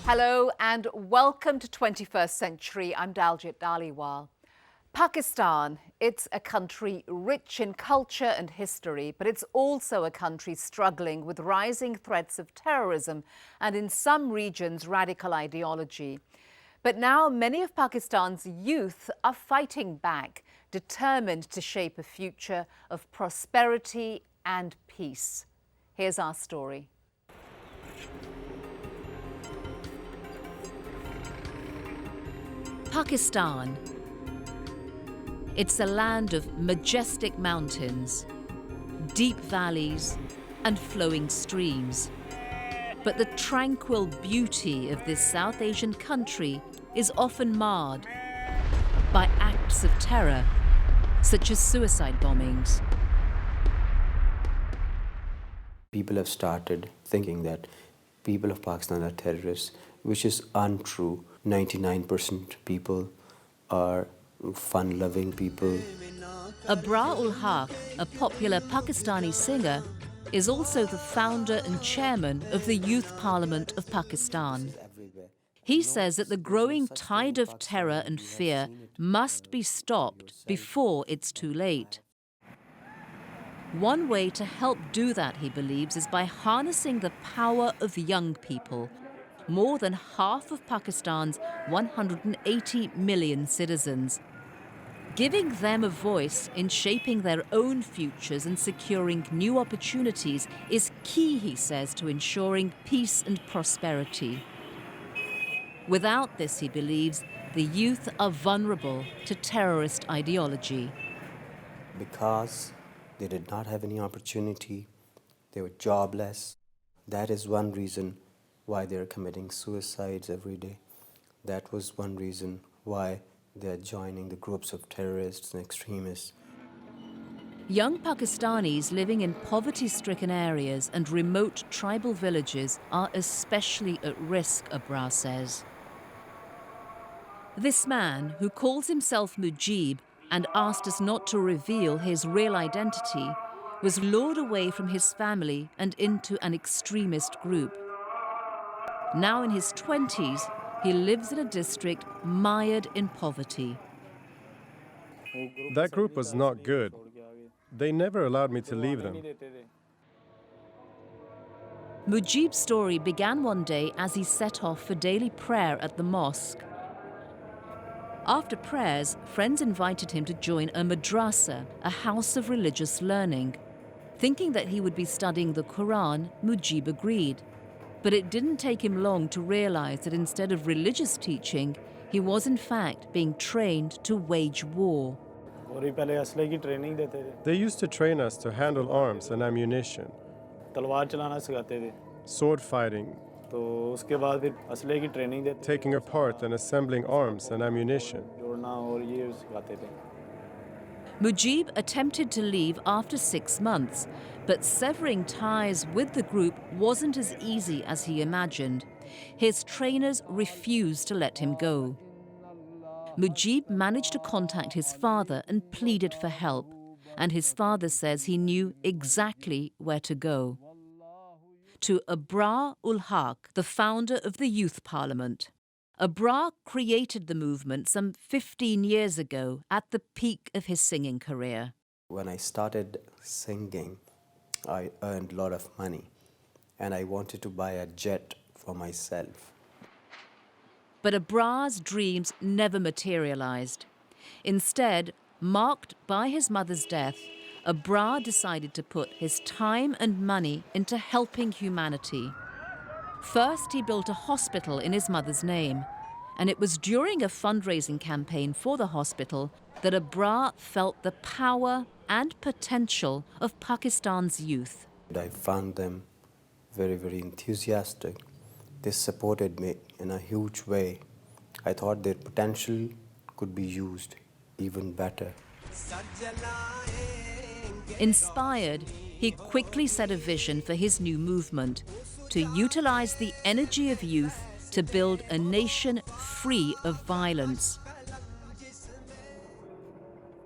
Hello and welcome to 21st Century. I'm Daljit Dhaliwal. Pakistan, it's a country rich in culture and history, but it's also a country struggling with rising threats of terrorism and in some regions radical ideology. But now many of Pakistan's youth are fighting back, determined to shape a future of prosperity and peace. Here's our story. Pakistan. It's a land of majestic mountains, deep valleys, and flowing streams. But the tranquil beauty of this South Asian country is often marred by acts of terror, such as suicide bombings. People have started thinking that people of Pakistan are terrorists, which is untrue. 99% people are fun-loving people. Abrar-ul-Haq, a popular Pakistani singer, is also the founder and chairman of the Youth Parliament of Pakistan. He says that the growing tide of terror and fear must be stopped before it's too late. One way to help do that, he believes, is by harnessing the power of young people. More than half of Pakistan's 180 million citizens. Giving them a voice in shaping their own futures and securing new opportunities is key, he says, to ensuring peace and prosperity. Without this, he believes, the youth are vulnerable to terrorist ideology. Because they did not have any opportunity, they were jobless. That is one reason why they're committing suicides every day. That was one reason why they're joining the groups of terrorists and extremists. Young Pakistanis living in poverty-stricken areas and remote tribal villages are especially at risk, Abrar says. This man, who calls himself Mujib and asked us not to reveal his real identity, was lured away from his family and into an extremist group. Now in his 20s, he lives in a district mired in poverty. That group was not good. They never allowed me to leave them. Mujib's story began one day as he set off for daily prayer at the mosque. After prayers, friends invited him to join a madrasa, a house of religious learning. Thinking that he would be studying the Quran, Mujib agreed. But it didn't take him long to realize that instead of religious teaching, he was in fact being trained to wage war. They used to train us to handle arms and ammunition, sword fighting, taking apart and assembling arms and ammunition. Mujib attempted to leave after 6 months, but severing ties with the group wasn't as easy as he imagined. His trainers refused to let him go. Mujib managed to contact his father and pleaded for help, and his father says he knew exactly where to go. To Abrar-ul-Haq, the founder of the Youth Parliament. Abrar created the movement some 15 years ago at the peak of his singing career. When I started singing, I earned a lot of money, and I wanted to buy a jet for myself. But Abrar's dreams never materialized. Instead, marked by his mother's death, Abrar decided to put his time and money into helping humanity. First, he built a hospital in his mother's name, and it was during a fundraising campaign for the hospital that Abrar felt the power and potential of Pakistan's youth. I found them very, very enthusiastic. They supported me in a huge way. I thought their potential could be used even better. Inspired, he quickly set a vision for his new movement, to utilize the energy of youth to build a nation free of violence.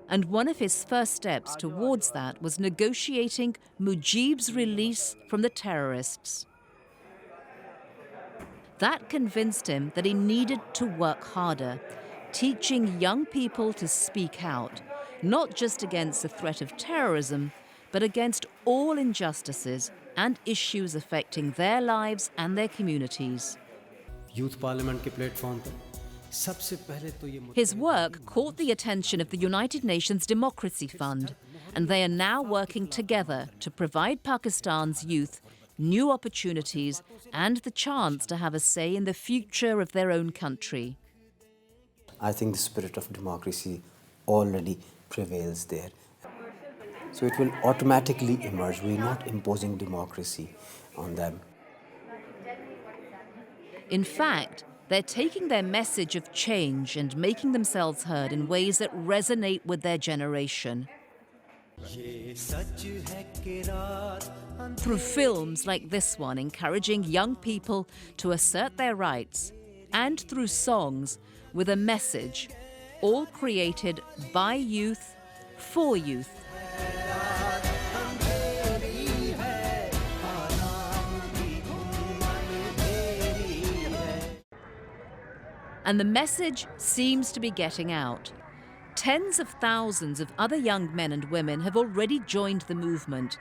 And one of his first steps towards that was negotiating Mujib's release from the terrorists. That convinced him that he needed to work harder, teaching young people to speak out, not just against the threat of terrorism, but against all injustices and issues affecting their lives and their communities. Youth parliament के platform पर सबसे पहले तो ये His work caught the attention of the United Nations Democracy Fund, and they are now working together to provide Pakistan's youth new opportunities and the chance to have a say in the future of their own country. I think the spirit of democracy already prevails there. So it will automatically emerge. We're not imposing democracy on them. In fact, they're taking their message of change and making themselves heard in ways that resonate with their generation. Through films like this one encouraging young people to assert their rights, and through songs with a message, all created by youth for youth. And the message seems to be getting out. Tens of thousands of other young men and women have already joined the movement.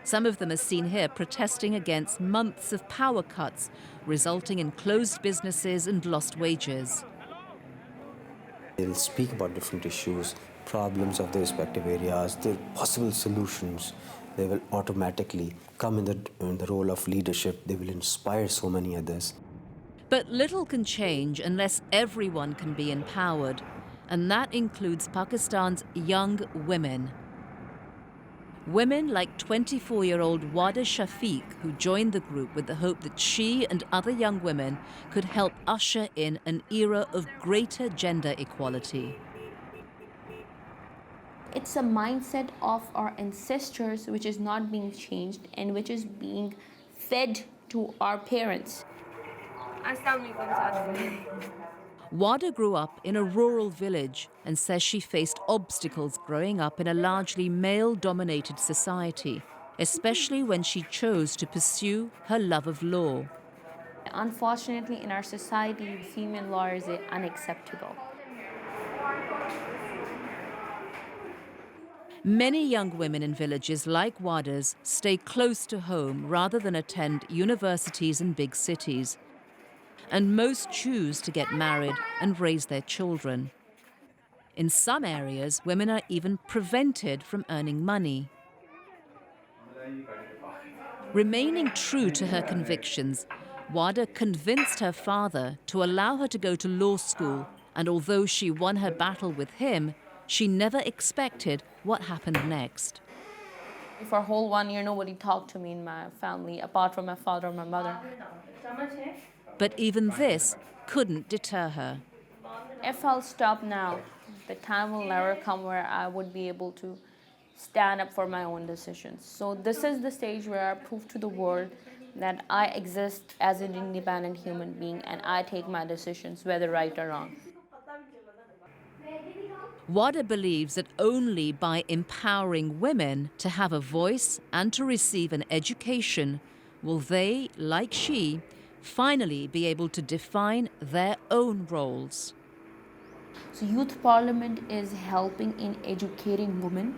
Some of them are seen here protesting against months of power cuts, resulting in closed businesses and lost wages. They'll speak about different issues, problems of their respective areas, their possible solutions. They will automatically come in the role of leadership. They will inspire so many others. But little can change unless everyone can be empowered, and that includes Pakistan's young women. Women like 24-year-old Wada Shafiq, who joined the group with the hope that she and other young women could help usher in an era of greater gender equality. It's a mindset of our ancestors which is not being changed and which is being fed to our parents. Wada grew up in a rural village and says she faced obstacles growing up in a largely male-dominated society, especially when she chose to pursue her love of law. Unfortunately, in our society, female lawyers are unacceptable. Many young women in villages like Wada's stay close to home rather than attend universities in big cities. And most choose to get married and raise their children. In some areas, women are even prevented from earning money. Remaining true to her convictions, Wada convinced her father to allow her to go to law school, and although she won her battle with him, she never expected what happened next. For a whole 1 year, nobody talked to me in my family, apart from my father or my mother. But even this couldn't deter her. If I'll stop now, the time will never come where I would be able to stand up for my own decisions. So this is the stage where I prove to the world that I exist as an independent human being and I take my decisions, whether right or wrong. Wada believes that only by empowering women to have a voice and to receive an education will they, like she, finally be able to define their own roles. So Youth Parliament is helping in educating women,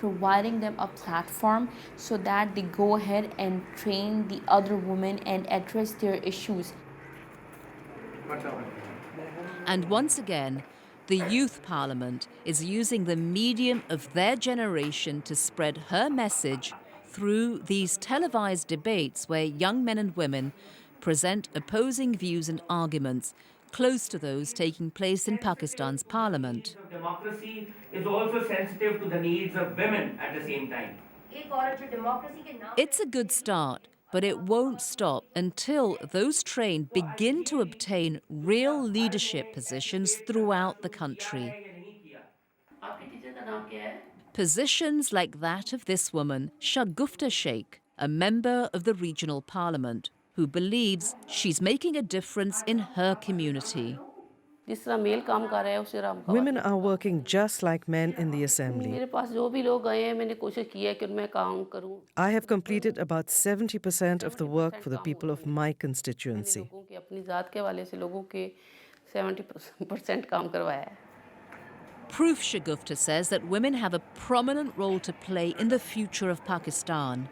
providing them a platform so that they go ahead and train the other women and address their issues. And once again, the Youth Parliament is using the medium of their generation to spread her message through these televised debates where young men and women present opposing views and arguments close to those taking place in Pakistan's parliament. Democracy is also sensitive to the needs of women at the same time. It's a good start, but it won't stop until those trained begin to obtain real leadership positions throughout the country. Positions like that of this woman, Shagufta Sheikh, a member of the regional parliament, who believes she's making a difference in her community. जिस तरह mail काम कर रहा है उसी तरह हम खवातीन Women are working just like men in the assembly. मेरे पास जो भी लोग गए हैं मैंने कोशिश की है कि उनमें काम करूं I have completed about 70% of the work 70% for the काम हो people of गया my मैंने constituency. लोगों के अपनी ज़ात के हवाले से लोगों के 70% काम करवाया है Proof, Shagufta says, that women have a prominent role to play in the future of Pakistan.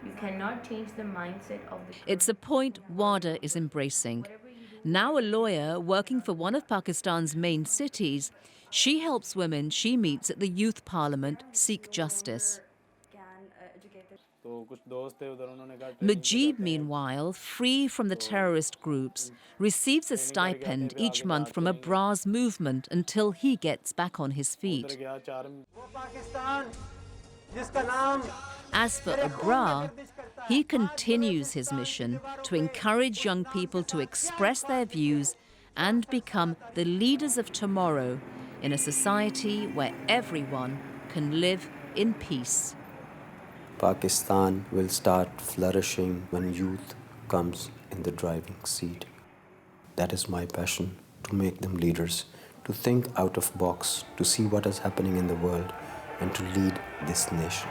You cannot change the mindset of the It's a point WADA is embracing. Now a lawyer working for one of Pakistan's main cities, she helps women she meets at the youth parliament seek justice. Mujib, meanwhile, free from the terrorist groups, receives a stipend each month from a Bras movement until he gets back on his feet. As for Abrar, he continues his mission to encourage young people to express their views and become the leaders of tomorrow in a society where everyone can live in peace. Pakistan will start flourishing when youth comes in the driving seat. That is my passion, to make them leaders, to think out of box, to see what is happening in the world, and to lead this nation.